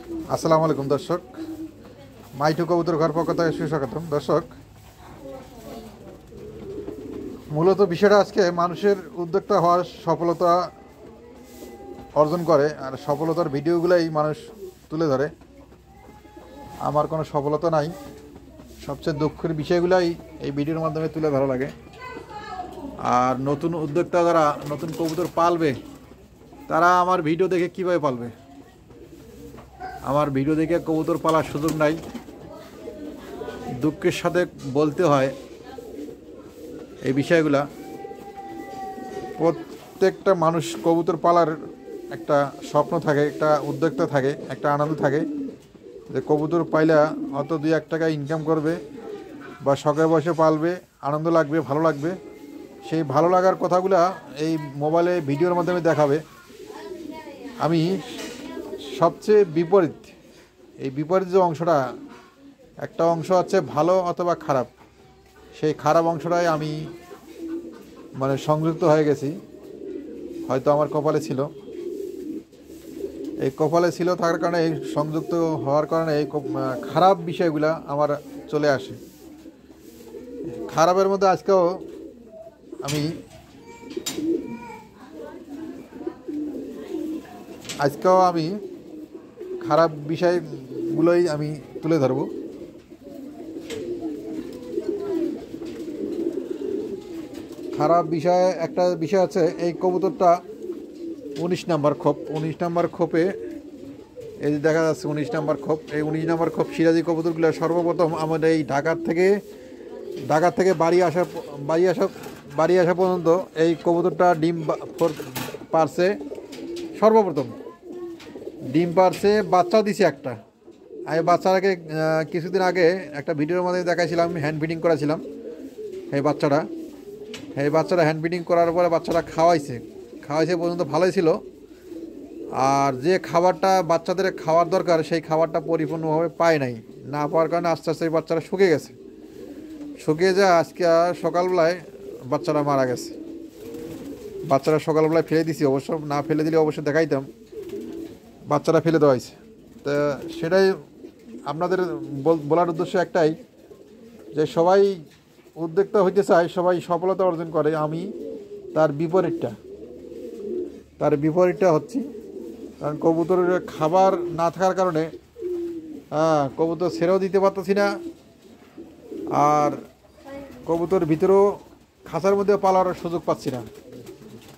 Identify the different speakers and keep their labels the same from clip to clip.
Speaker 1: আসসালামু আলাইকুম দর্শক, মাইটু কবুতর ঘর পক্ষ থেকে সুস্বাগতম। দর্শক, মূলত বিষয়টা আজকে মানুষের উদ্যোক্তা হওয়ার সফলতা অর্জন করে, আর সফলতার ভিডিওগুলোই মানুষ তুলে ধরে। আমার কোনো সফলতা নাই, সবচেয়ে দুঃখের বিষয়গুলাই এই ভিডিওর মাধ্যমে তুলে ধরা লাগে। আর নতুন উদ্যোক্তা যারা নতুন কবুতর পালবে, তারা আমার ভিডিও দেখে কীভাবে পালবে? আমার ভিডিও দেখে কবুতর পালার সুযোগ নাই। দুঃখের সাথে বলতে হয় এই বিষয়গুলা। প্রত্যেকটা মানুষ কবুতর পালার একটা স্বপ্ন থাকে, একটা উদ্যোক্তা থাকে, একটা আনন্দ থাকে যে কবুতর পাইলা অত 2-1 টাকা ইনকাম করবে বা শখের বয়সে পালবে, আনন্দ লাগবে, ভালো লাগবে। সেই ভালো লাগার কথাগুলা এই মোবাইলে ভিডিওর মাধ্যমে দেখাবে। আমি সবচেয়ে বিপরীত, এই বিপরীত যে অংশটা, একটা অংশ হচ্ছে ভালো অথবা খারাপ, সেই খারাপ অংশটাই আমি সংযুক্ত হয়ে গেছি। হয়তো আমার কপালে ছিল, এই কপালে ছিল থাকার কারণে, এই সংযুক্ত হওয়ার কারণে এই খারাপ বিষয়গুলা আমার চলে আসে। খারাপের মধ্যে আজকেও আমি খারাপ বিষয়গুলোই আমি তুলে ধরব। খারাপ বিষয়, একটা বিষয় আছে, এই কবুতরটা 19 নাম্বার খোপ। 19 নাম্বার খোপে এই যে দেখা যাচ্ছে 19 নাম্বার খোপ। এই 19 নাম্বার খোপ সিরাজি কবুতরগুলো সর্বপ্রথম আমাদের এই ঢাকার থেকে বাড়ি আসা পর্যন্ত এই কবুতরটা ডিম পারছে। সর্বপ্রথম ডিম পারছে, বাচ্চাও দিছে একটা। আমি বাচ্চাটাকে কিছুদিন আগে একটা ভিডিওর মধ্যে দেখাইছিলাম, হ্যান্ড ফিডিং করেছিলাম। এই বাচ্চাটা হ্যান্ড ফিডিং করার পরে বাচ্চাটা খাওয়াইছে পর্যন্ত ভালোই ছিল। আর যে খাবারটা বাচ্চাদের খাওয়ার দরকার, সেই খাবারটা পরিপূর্ণভাবে পায় নাই। না পাওয়ার কারণে আস্তে আস্তে বাচ্চারা শুকিয়ে যায়। আজকে সকালবেলায় বাচ্চারা মারা গেছে। বাচ্চারা সকালবেলায় ফেলে দিছি, অবশ্য না ফেলে দিলে অবশ্য দেখাইতাম। বাচ্চারা ফেলে দেওয়া হয়েছে। তা সেটাই আপনাদের বলার উদ্দেশ্য একটাই, যে সবাই উদ্যোক্তা হইতে চায়, সবাই সফলতা অর্জন করে। আমি তার বিপরীতটা হচ্ছি। কারণ কবুতরের খাবার না থাকার কারণে কবুতর ছেড়েও দিতে পারতেছি না, আর কবুতর ভিতরেও খাঁচার মধ্যে পালার সুযোগ পাচ্ছি না।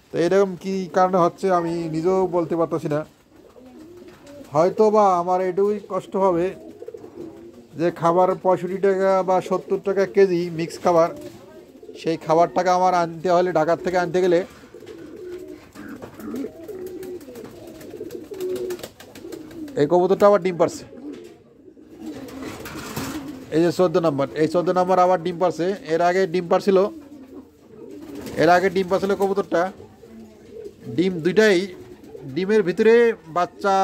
Speaker 1: তো এরকম কী কারণে হচ্ছে আমি নিজেও বলতে পারতেছি না। হয়তো বা আমার এটুকুই কষ্ট হবে যে খাবার 65 টাকা বা 70 টাকা কেজি মিক্স খাবার, সেই খাবারটাকে আমার আনতে হলে, ঢাকার থেকে আনতে গেলে এই কবুতরটা আবার ডিম পারছে। এই যে 14 নম্বর, এই 14 নম্বর আবার ডিম পারছে। এর আগে ডিম পারছিল কবুতরটা। ডিম দুইটাই, ডিমের ভিতরে বাচ্চা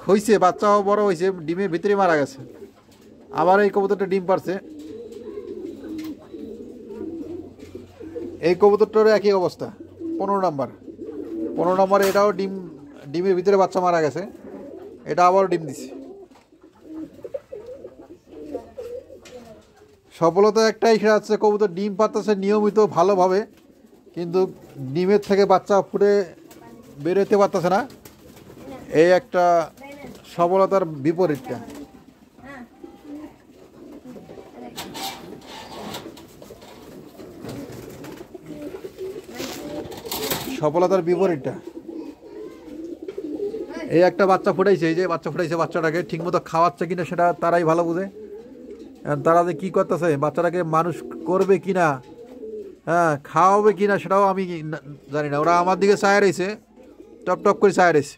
Speaker 1: হয়েছে, বাচ্চাও বড় হয়েছে, ডিমের ভিতরে মারা গেছে। আবার এই কবুতরটা ডিম পারছে। এই কবুতরটারও একই অবস্থা। 15 নম্বর এটাও ডিমের ভিতরে বাচ্চা মারা গেছে, এটা আবারও ডিম দিছে। সফলতা একটাই, সেটা হচ্ছে কবুতর ডিম পারতেছে নিয়মিত ভালোভাবে, কিন্তু ডিমের থেকে বাচ্চা ফুটে বেরোতে পারতেছে না। এই একটা সফলতার বিপরীতটা। এই একটা বাচ্চা ফুটাইছে, এই যে বাচ্চা ফুটাইছে, বাচ্চাটাকে ঠিকমতো খাওয়াচ্ছে কিনা সেটা তারাই ভালো বুঝে। তারা যে কী করতেছে, বাচ্চাটাকে মানুষ করবে কিনা, খাওয়াবে কিনা, সেটাও আমি জানি না। ওরা আমার দিকে চায় রয়েছে, টপ করে চায় রয়েছে,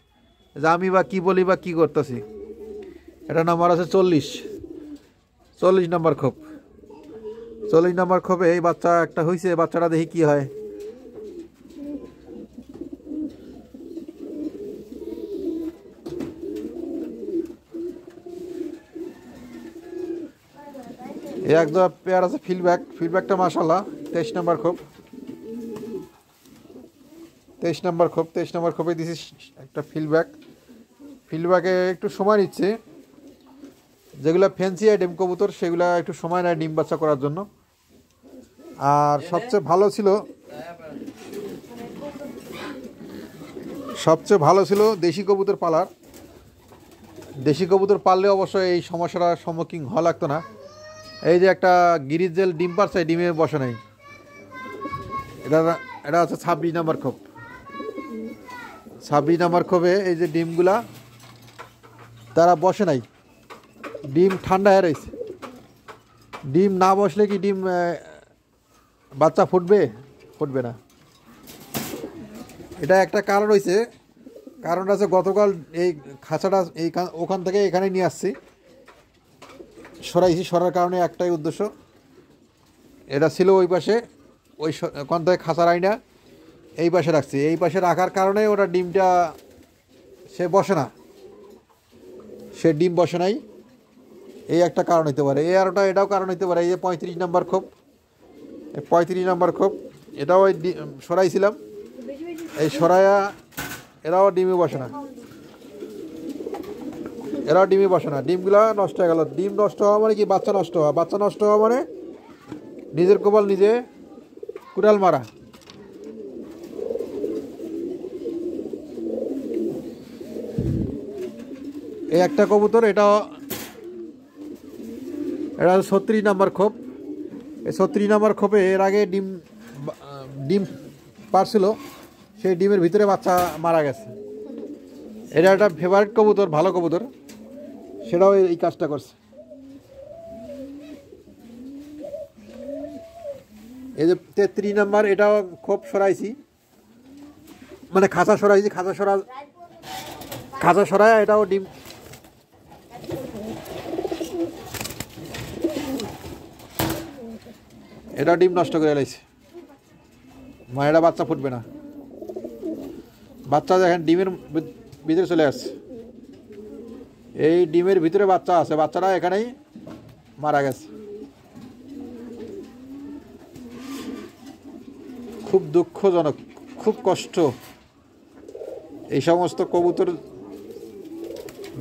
Speaker 1: যে আমি বা কী বলি বা কী করতেছি। এটা নাম্বার আছে 40 নম্বর খোপ। 40 নম্বর খোপে এই বাচ্চা একটা হয়েছে। বাচ্চাটা দেখি কি হয়। এই একদম পেয়ার আছে ফিডব্যাকটা মাশাআল্লাহ। 23 নম্বর খোপ, 23 নম্বর খোপে দিছি একটা ফিডব্যাক। ফিল্ডব্যাকে একটু সময় নিচ্ছে, যেগুলো ফ্যান্সি আইটেম কবুতর সেগুলো একটু সময় নেয় ডিম বাচ্চা করার জন্য। আর সবচেয়ে ভালো ছিল দেশি কবুতর পালার। দেশি কবুতর পাললে অবশ্যই এই সমস্যাটার সম্মুখীন হওয়া লাগতো না। এই যে একটা গিরিজেল ডিম পারছে, ডিমে বসে নাই। এটা হচ্ছে 26 নম্বর খোপ। 26 নম্বর খোপে এই যে ডিমগুলা তারা বসে নাই, ডিম ঠান্ডা হয়ে রয়েছে। ডিম না বসলে কি ডিম বাচ্চা ফুটবে না। এটা একটা কারণ হয়েছে। কারণটা আছে গতকাল এই খাঁচাটা ওখান থেকে এখানে নিয়ে আসছি, সরার কারণে একটাই উদ্দেশ্য, এটা ছিল ওই পাশে, ওখান থেকে খাঁচার আইনা এই পাশে রাখছি। এই পাশে রাখার কারণে ওটা ডিমটা ডিম বসে নাই। এই একটা কারণ হতে পারে। এটাও কারণ হতে পারে। এই যে 35 নম্বর খোপ, 35 নম্বর খোপ এটাও সরাইছিলাম, এই সরাইয়া এরাও ডিমে বসে না। ডিমগুলো নষ্ট হয়ে গেল। ডিম নষ্ট হওয়া মানে কি বাচ্চা নষ্ট হওয়া। বাচ্চা নষ্ট হওয়া মানে নিজের কপাল নিজে কুড়াল মারা। এই একটা কবুতর, এটা 36 নম্বর খোপ। এই 36 নম্বর খোপে এর আগে ডিম পারছিল, সেই ডিমের ভিতরে বাচ্চা মারা গেছে। এটা একটা ফেভারিট কবুতর, ভালো কবুতর, সেটাও এই কাজটা করছে। এই যে 33 নম্বর, এটাও খোপ সরাইছি, মানে খাঁচা সরাইছি। খাঁচা সরাই এটাও ডিম, এটা ডিম নষ্ট করে লাইছে। মায়েরা বাচ্চা ফুটবে না। বাচ্চা দেখেন ডিমের ভিতরে চলে আসছে। এই ডিমের ভিতরে বাচ্চা আছে, বাচ্চাটা এখানেই মারা গেছে। খুব দুঃখজনক, খুব কষ্ট। এই সমস্ত কবুতর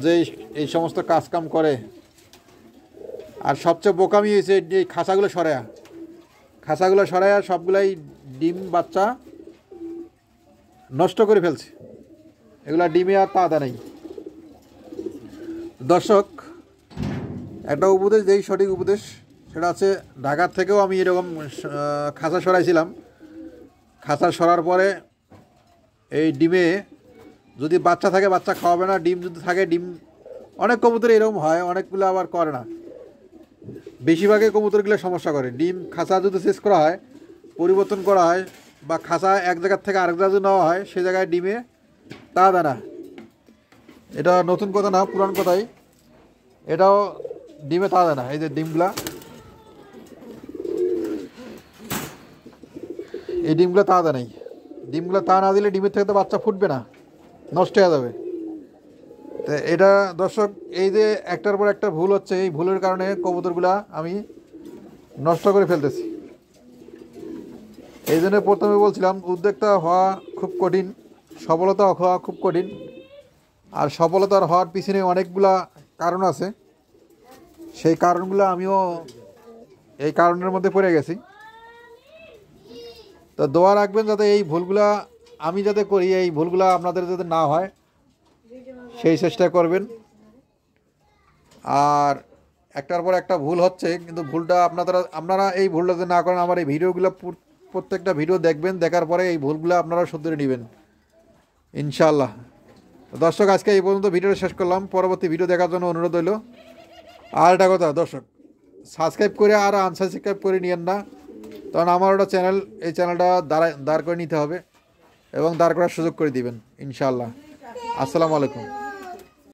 Speaker 1: যে এই সমস্ত কাজকাম করে। আর সবচেয়ে বোকামি হয়েছে এই খাঁচাগুলো সরায়া সবগুলাই ডিম বাচ্চা নষ্ট করে ফেলছে। এগুলা ডিমে আর তাজা নেই। দর্শক, একটা উপদেশ দেই, সঠিক উপদেশ, সেটা আছে ঢাকার থেকেও আমি এরকম খাঁচা সরাইছিলাম। খাঁচা সরার পরে এই ডিমে যদি বাচ্চা থাকে বাচ্চা খাওয়াবে না, ডিম যদি থাকে ডিম, অনেক কবুতর এরকম হয়, অনেকগুলো আবার করে না। বেশিরভাগই কবুতরগুলো সমস্যা করে। ডিম খাঁচা যদি শেষ করা হয়, পরিবর্তন করা হয়, বা খাঁচা এক জায়গার থেকে আরেক জায়গায় নেওয়া হয়, সে জায়গায় ডিমে তা দেয় না। এটা নতুন কথা না, পুরান কথাই। এটাও ডিমে তা দেয় না। এই যে ডিমগুলো তা দেয় নাই। ডিমগুলো তা না দিলে ডিমের থেকে তো বাচ্চা ফুটবে না, নষ্ট হয়ে যাবে। তো এটা দর্শক, এই যে একটার পর একটা ভুল হচ্ছে, এই ভুলের কারণে কবুতরগুলা আমি নষ্ট করে ফেলতেছি। এই জন্য প্রথমে বলছিলাম উদ্যোক্তা হওয়া খুব কঠিন, সফলতা হওয়া খুব কঠিন। আর সফলতার হওয়ার পিছনে অনেকগুলা কারণ আছে। সেই কারণগুলো আমিও এই কারণের মধ্যে পড়ে গেছি। তো দোয়া রাখবেন যাতে এই ভুলগুলা আমি যাতে করি, এই ভুলগুলা আপনাদের যাতে না হয় সেই চেষ্টা করবেন। আর একটার পর একটা ভুল হচ্ছে, কিন্তু ভুলটা আপনারা এই ভুলটা যদি না করেন, আমার এই ভিডিওগুলো প্রত্যেকটা ভিডিও দেখবেন, দেখার পরে এই ভুলগুলো আপনারা শুধরে নেবেন ইনশাআল্লাহ। দর্শক, আজকে এই পর্যন্ত ভিডিওটা শেষ করলাম। পরবর্তী ভিডিও দেখার জন্য অনুরোধ রইল। আর একটা কথা দর্শক, সাবস্ক্রাইব করে আর আনসাবস্ক্রাইব করে নিয়েন না, কারণ আমার ওটা চ্যানেল, এই চ্যানেলটা দাঁড় করে নিতে হবে এবং দাঁড় করার সুযোগ করে দিবেন ইনশাআল্লাহ। আসসালামু আলাইকুম।